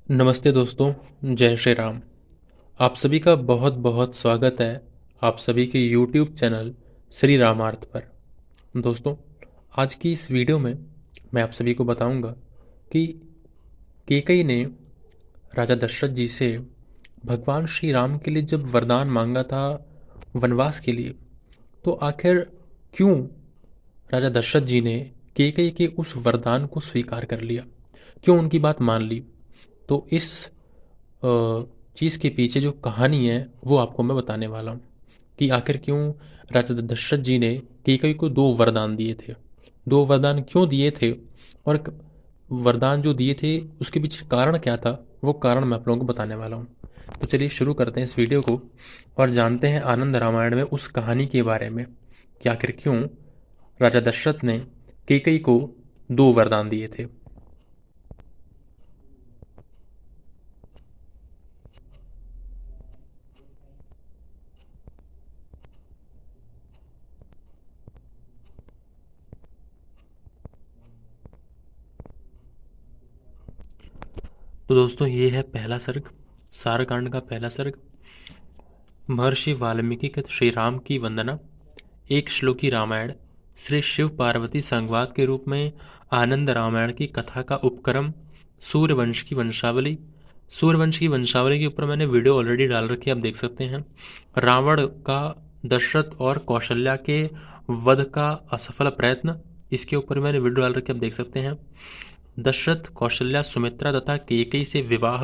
नमस्ते दोस्तों, जय श्री राम। आप सभी का बहुत बहुत स्वागत है आप सभी के YouTube चैनल श्री रामार्थ पर। दोस्तों, आज की इस वीडियो में मैं आप सभी को बताऊंगा कि कैकेयी ने राजा दशरथ जी से भगवान श्री राम के लिए जब वरदान मांगा था वनवास के लिए, तो आखिर क्यों राजा दशरथ जी ने कैकेयी के उस वरदान को स्वीकार कर लिया, क्यों उनकी बात मान ली। तो इस चीज़ के पीछे जो कहानी है वो आपको मैं बताने वाला हूँ कि आखिर क्यों राजा दशरथ जी ने कैकेयी को दो वरदान दिए थे, दो वरदान क्यों दिए थे, और वरदान जो दिए थे उसके पीछे कारण क्या था, वो कारण मैं आप लोगों को बताने वाला हूँ। तो चलिए शुरू करते हैं इस वीडियो को और जानते हैं आनंद रामायण में उस कहानी के बारे में कि आखिर क्यों राजा दशरथ ने कैकेयी को दो वरदान दिए थे। तो दोस्तों, ये है पहला सर्ग, सारकांड का पहला सर्ग। महर्षि वाल्मीकि के श्री राम की वंदना, एक श्लोकी रामायण, श्री शिव पार्वती संवाद के रूप में आनंद रामायण की कथा का उपक्रम, सूर्यवंश की वंशावली। सूर्यवंश की वंशावली के ऊपर मैंने वीडियो ऑलरेडी डाल रखी है, आप देख सकते हैं। रावण का दशरथ और कौशल्या के वध का असफल प्रयत्न, इसके ऊपर मैंने वीडियो डाल रखी है, आप देख सकते हैं। दशरथ, कौशल्या, सुमित्रा तथा कैकेयी से विवाह,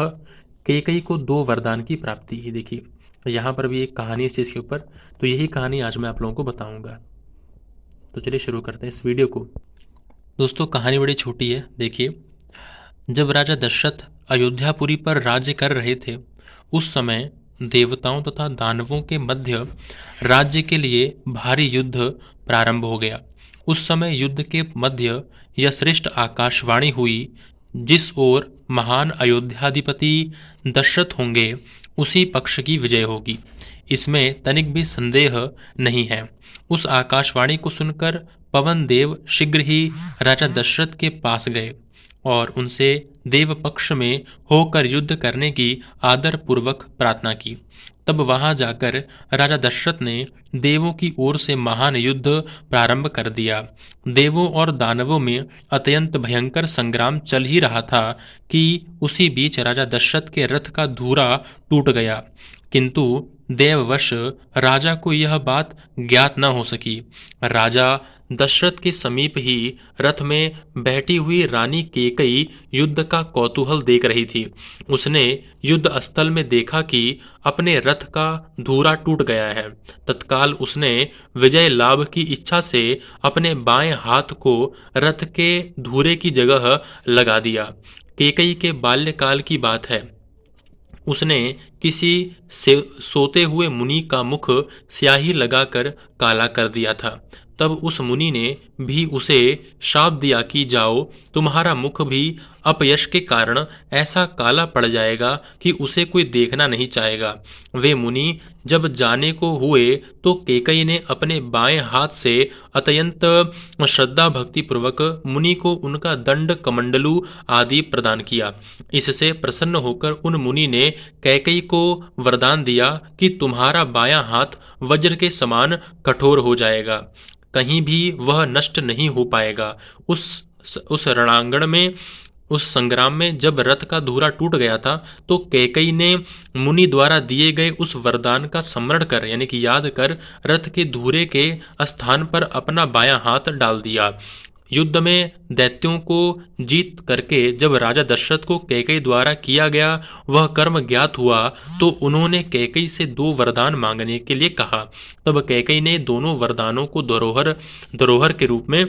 कैकेयी को दो वरदान की प्राप्ति। ही देखिए, यहाँ पर भी एक कहानी इस चीज़ के ऊपर, तो यही कहानी आज मैं आप लोगों को बताऊंगा। तो चलिए शुरू करते हैं इस वीडियो को। दोस्तों, कहानी बड़ी छोटी है, देखिए। जब राजा दशरथ अयोध्यापुरी पर राज्य कर रहे थे, उस समय देवताओं तथा दानवों के मध्य राज्य के लिए भारी युद्ध प्रारंभ हो गया। उस समय युद्ध के मध्य यह श्रेष्ठ आकाशवाणी हुई, जिस ओर महान अयोध्याधिपति दशरथ होंगे, उसी पक्ष की विजय होगी, इसमें तनिक भी संदेह नहीं है। उस आकाशवाणी को सुनकर पवन देव शीघ्र ही राजा दशरथ के पास गए और उनसे देव पक्ष में होकर युद्ध करने की आदर पूर्वक प्रार्थना की। तब वहां जाकर राजा दशरथ ने देवों की ओर से महान युद्ध प्रारंभ कर दिया। देवों और दानवों में अत्यंत भयंकर संग्राम चल ही रहा था कि उसी बीच राजा दशरथ के रथ का धूरा टूट गया, किंतु देववश राजा को यह बात ज्ञात न हो सकी। राजा दशरथ के समीप ही रथ में बैठी हुई रानी कैकेयी युद्ध का कौतूहल देख रही थी। उसने युद्ध स्थल में देखा कि अपने रथ का धूरा टूट गया है। तत्काल उसने विजय लाभ की इच्छा से अपने बाएं हाथ को रथ के धूरे की जगह लगा दिया। कैकेयी के बाल्यकाल की बात है। उसने किसी सोते हुए मुनि का मुख स्याही लगाकर काला कर दिया था। तब उस मुनि ने भी उसे शाप दिया कि जाओ, तुम्हारा मुख भी अपयश के कारण ऐसा काला पड़ जाएगा कि उसे कोई देखना नहीं चाहेगा। वे मुनि जब जाने को हुए तो कैकेयी ने अपने बाएं हाथ से अत्यंत श्रद्धा भक्ति पूर्वक मुनि को उनका दंड कमंडलू आदि प्रदान किया। इससे प्रसन्न होकर उन मुनि ने कैकेयी को वरदान दिया कि तुम्हारा बायां हाथ वज्र के समान कठोर हो जाएगा, कहीं भी वह नष्ट नहीं हो पाएगा। उस रणांगण में, उस संग्राम में जब रथ का धूरा टूट गया था, तो कैकेयी ने मुनि द्वारा दिए गए उस वरदान का स्मरण कर, यानी कि याद कर, रथ के धूरे के स्थान पर अपना बायां हाथ डाल दिया। युद्ध में दैत्यों को जीत करके जब राजा दशरथ को कैकेयी द्वारा किया गया वह कर्म ज्ञात हुआ, तो उन्होंने कैकेयी से दो वरदान मांगने के लिए कहा। तब कैकेयी ने दोनों वरदानों को धरोहर के रूप में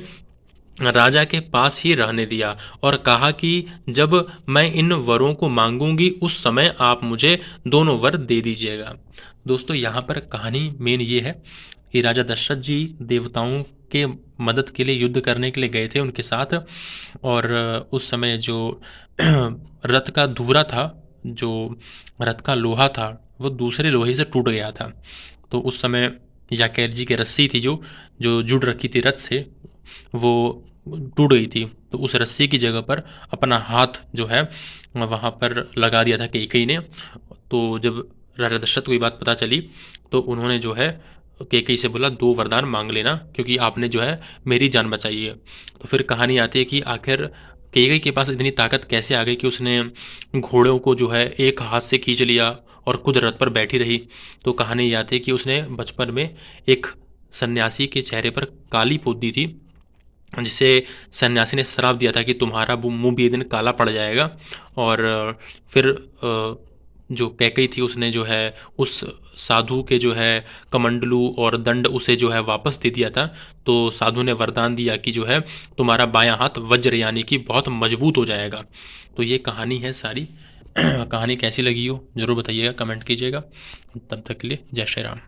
राजा के पास ही रहने दिया और कहा कि जब मैं इन वरों को मांगूंगी उस समय आप मुझे दोनों वर दे दीजिएगा। दोस्तों, यहाँ पर कहानी मेन ये है कि राजा दशरथ जी देवताओं के मदद के लिए युद्ध करने के लिए गए थे उनके साथ, और उस समय जो रथ का धूरा था, जो रथ का लोहा था, वो दूसरे लोहे से टूट गया था। तो उस समय याकेर जी की रस्सी थी जो जो जुड़ रखी थी रथ से, वो टूट गई थी, तो उस रस्सी की जगह पर अपना हाथ जो है वहाँ पर लगा दिया था कैकेयी ने। तो जब राजा दशरथ को ये बात पता चली तो उन्होंने जो है कैकेयी से बोला, 2 वरदान मांग लेना क्योंकि आपने जो है मेरी जान बचाई है। तो फिर कहानी आती है कि आखिर कैकेयी के पास इतनी ताकत कैसे आ गई कि उसने घोड़ों को जो है एक हाथ से खींच लिया और खुद रथ पर बैठी रही। तो कहानी ये आती है कि उसने बचपन में एक सन्यासी के चेहरे पर काली पोत दी थी, जिसे सन्यासी ने श्राप दिया था कि तुम्हारा मुंह भी एक दिन काला पड़ जाएगा। और फिर जो कैकेयी थी उसने जो है उस साधु के जो है कमंडलू और दंड उसे जो है वापस दे दिया था। तो साधु ने वरदान दिया कि जो है तुम्हारा बायां हाथ वज्र यानी कि बहुत मजबूत हो जाएगा। तो ये कहानी है सारी। कहानी कैसी लगी हो ज़रूर बताइएगा, कमेंट कीजिएगा। तब तक के लिए जय श्री राम।